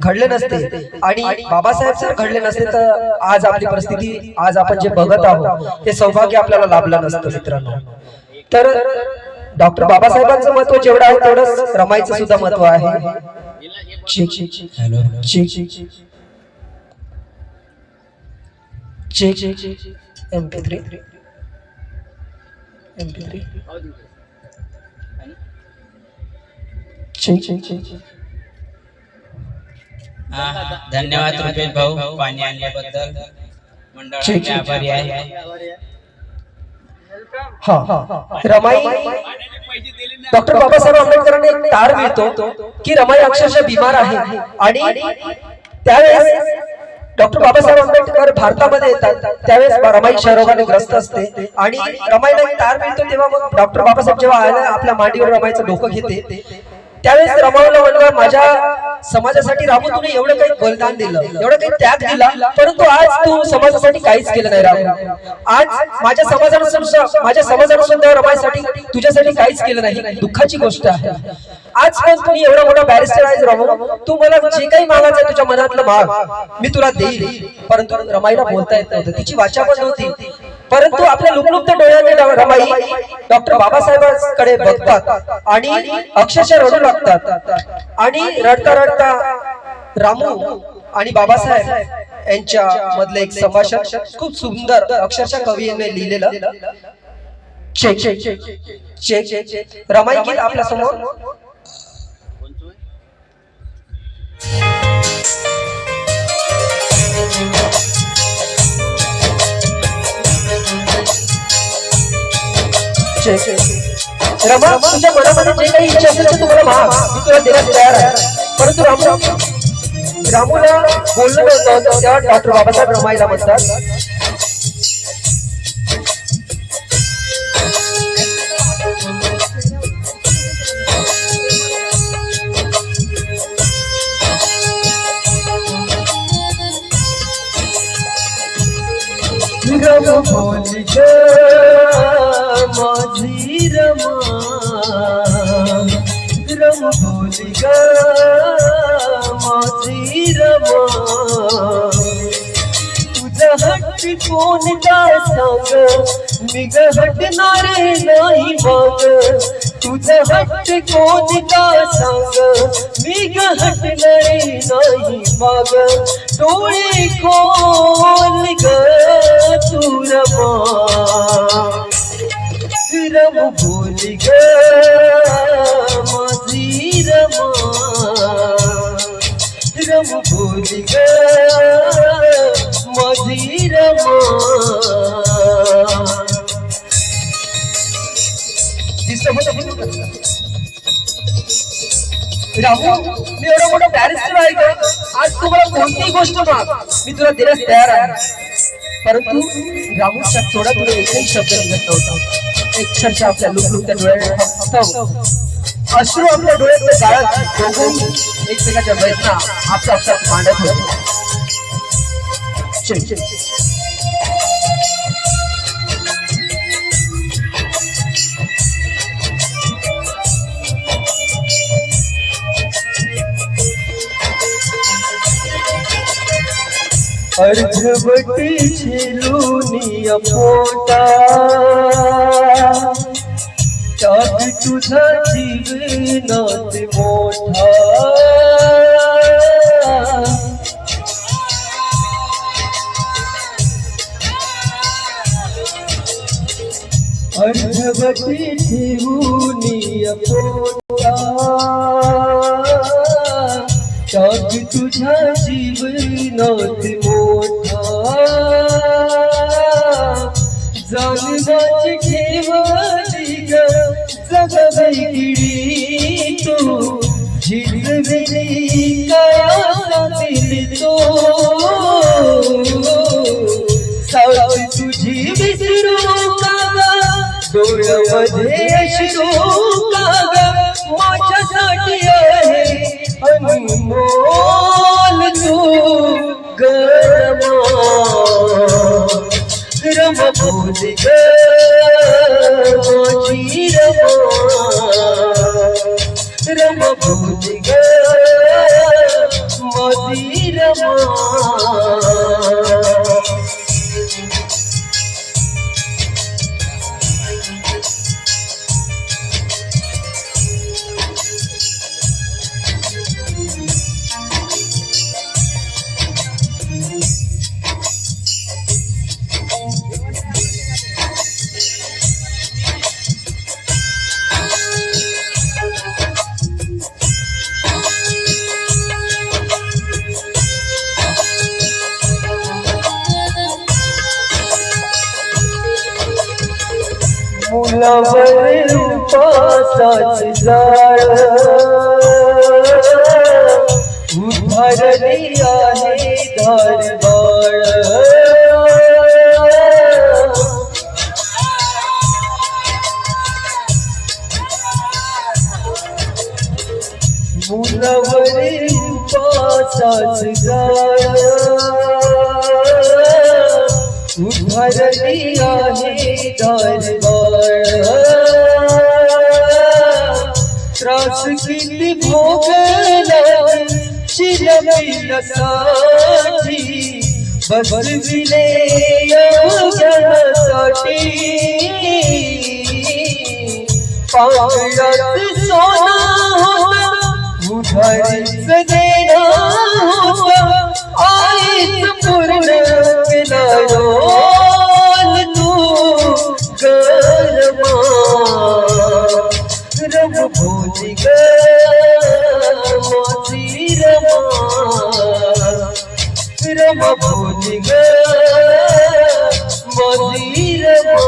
घडले नसते आणि बाबासाहेब जर घडले नसते तर आज आपली परिस्थिती, आज आपण जे बघत आहोत ते सौभाग्य आपल्याला लाभलं नसतं मित्रांनो. तर डॉक्टर बाबासाहेबांचं महत्व जेवढं आहे तेवढंच रमाईचं सुद्धा महत्व आहे. MP3 धन्यवाद रुपेश भाऊ, पाणी आणल्याबद्दल मंडळाचे आभारी आहे. रमाई डॉक्टर बाबासाहेब आंबेडकरांनी एक तार मिळतो की रमाई अक्षरशः बिमार आहे आणि त्यावेळेस डॉक्टर बाबासाहेब आंबेडकर भारतामध्ये येतात त्यावेळेस रमाई क्षयरोगाने ग्रस्त असते आणि रमाईला एक तार मिळतो. तेव्हा मग डॉक्टर बाबासाहेब जेव्हा आले आपल्या मांडीवर रमाईचं डोकं घेते त्यावेळेस रमाईला म्हणलं, माझ्या समाजासाठी रामू तुने एवढं काही बलिदान दिलं, एवढं काही त्याग दिला, परंतु आज तू समाजासाठी काहीच केलं नाही रामू. आज माझ्या समाजाने सुद्धा रमाईसाठी तुझ्यासाठी काहीच केलं नाही. दुःखाची गोष्ट आहे. आज पण तुम्ही एवढा मोठा बॅरिस्टर आहेस रामू, तू मला जे काही मागायचं तुझ्या मनातलं माग, मी तुला देईल. परंतु रमाईला बोलता येत नव्हतं, तिची वाचा पण नव्हती. परंतु आपल्या लुकलुकत्या डोळ्याने रमाई डॉक्टर बाबासाहेबांकडे बघतात आणि अक्षरशः रडू लागतात. आणि रडता रडता रामू आणि बाबासाहेब यांच्या मधलं एक संभाषण खूप सुंदर अक्षरशः कवीने लिहिलेलं. रमाई गीत आपल्या समोर. रमा, तुझ्या मनामध्ये जे काही इच्छा असेल ते तुम्हाला माग, मी तुला देण्यास तयार आहे. परंतु रामूला बोललं नव्हतं तेव्हा डॉक्टर बाबासाहेब रमाईला म्हणतात, बोली ग माझी रमा, बोली ग माझी रमा, तुझा हट्ट कोणता सांग, मी ग हटणारे नाही माग. तुझा हट्ट कोणता सांग, मी ग हटणारे नाही माग. डोळे खोल ग तू रमा, बोली ग माझी रमा, बोली ग माझी रमा. रामू, मी एवढा मोठा बॅरिस्टर आहे का, आज तुम्हाला कोणतीही गोष्ट माग, मी तुला देण्यास तयार आहे. परंतु रामू थोडा तुला एकही शब्द निघत नव्हता. अक्षरशः आपल्या लुकलुकत्या डोळ्यात अश्रू आपल्या डोळ्यात गाळत दोघंही एकमेकाच्या वेदना आपसात मांडत होते. अर्धवटी झेलूनिया पोटा, त्याग तुझा जीवनात मोठा. अर्धवटी ठेवूनिया पोटा, त्याग तुझा जीवनात मोठा. जानवाची ठेवली ग जगवेगळी तू, झिजवेली काया दिल तो. सावली तुझी विसरू का ग, डोळ्यामध्ये अश्रू का ग, माझ्यासाठी आहे अनमोल तू ग रमा. बोली ग माझी रमा, बोली ग माझी मुलावर उपासाच जाळ उभारली आहे धारबाळ मुलावर उपासाच जाळ उभारली आहे धारबाळ त्रास किती भोगला शिलबिलसाठी बसविले योग्यासाठी पावलात सोना होता उधारीच देणं होतं आईच पूर्ण केला रोल तू गरमा रम भोली ग माझी रमा रम भोली ग माझी रमा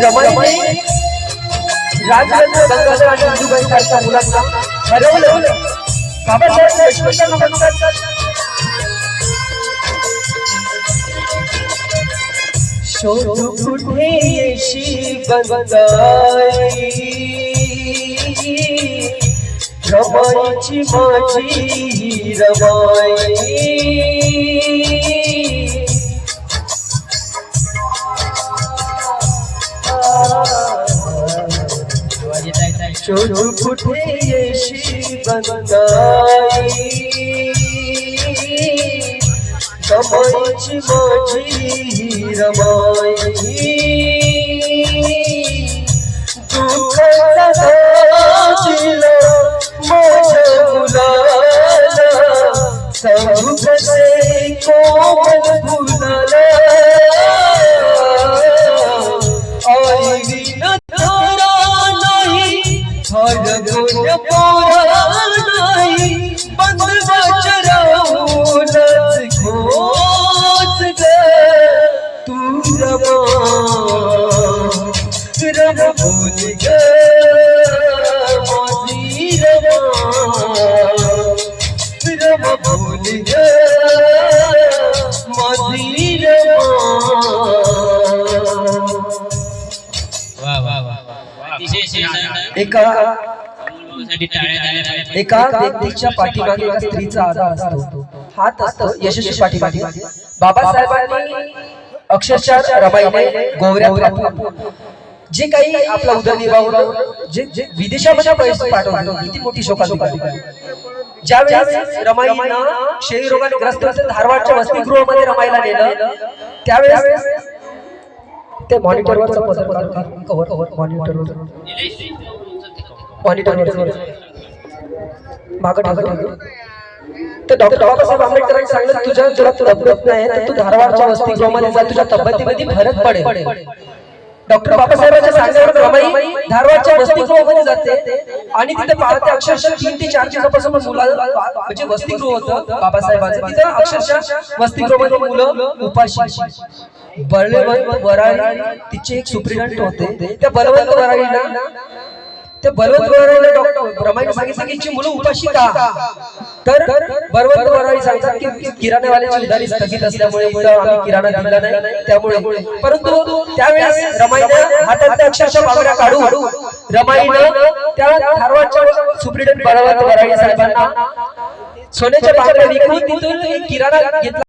रमाईने राजरत्न गंगाधर आणि इंदुबाई सारख्या मुलांना हरवलं. बाबासाहेब देशमुखांना म्हणतात शोध कुठे येशी बंदाई रमाईची माझी रमाई शोध कुठे येशी बंदाई रमाईची माझी रमाई दुःखाचा दिला माझ्या मुलाला सांगू कसे कोमल फुलाला आई विना थारा नाही हरगोन पोरा नाही बंधवाच राहूनच खोच ग तू रमा रम भोली ग माझी रमा रम भोली ग माझी रमा वा वा वा अतिशय शेजारनं एका साठी टाळ्या झाल्या पाहिजेत. एका व्यक्तीच्या पाठीमागे एका स्त्रीचा आधार असतो. हात असतो यशस्वी पाठीमागे. बाबासाहेबांनी अक्षरशः रमाईने गोवऱ्यात जे काही आपला उदरनिर्वाह जे विदेशामध्ये पैसे पाठवतो किती मोठी शोकांतिका. ज्यावेळेस रमाईना क्षयरोगाने ग्रस्त असेल धारवाडच्या वसतिगृहामध्ये रमाईला नेलं त्यावेळेस ते मॉनिटरवरचा पदर कव्हर मॉनिटरवर मागं टाकलं. तर डॉक्टर बाबासाहेब आंबेडकरांनी सांगितलं तुला तब्येत नाही तर तू धारवाडच्या वसतिगृहामध्ये जा तुझ्या तब्येतीमध्ये फरक पडेल. डॉक्टर बाबासाहेबांच्या सांगण्यावर रमाई धारवाडच्या वसतिगृहामध्ये जाते आणि तिथे पाहते अक्षरशः 3 ते 4 दिवसापासून मुलं म्हणजे वसतिगृह होतं बाबासाहेबांचं तिथं अक्षरशः वसतिगृहामध्ये मुलं उपाशी. बळवंत वराळी तिचे एक सुप्रिटेंडेंट होते. त्या बळवंत वराळीला डॉक्टर रमाईने सांगितलं की मुलं उपाशी का. तर बळवंत वराळी सांगतात की किराणावाल्याची उधारी स्थगित असल्यामुळे आम्ही किराणा दिला नाही त्यामुळे. परंतु त्यावेळेस रमाईने हातातल्या अक्षरशः बांगड्या काढून रमाईने त्या धारवाडच्या सुप्रिटेंडेंट बळवंत वराळी साहेबांना सोन्याच्या बांगड्या विकून तिथून किराणा घेतला.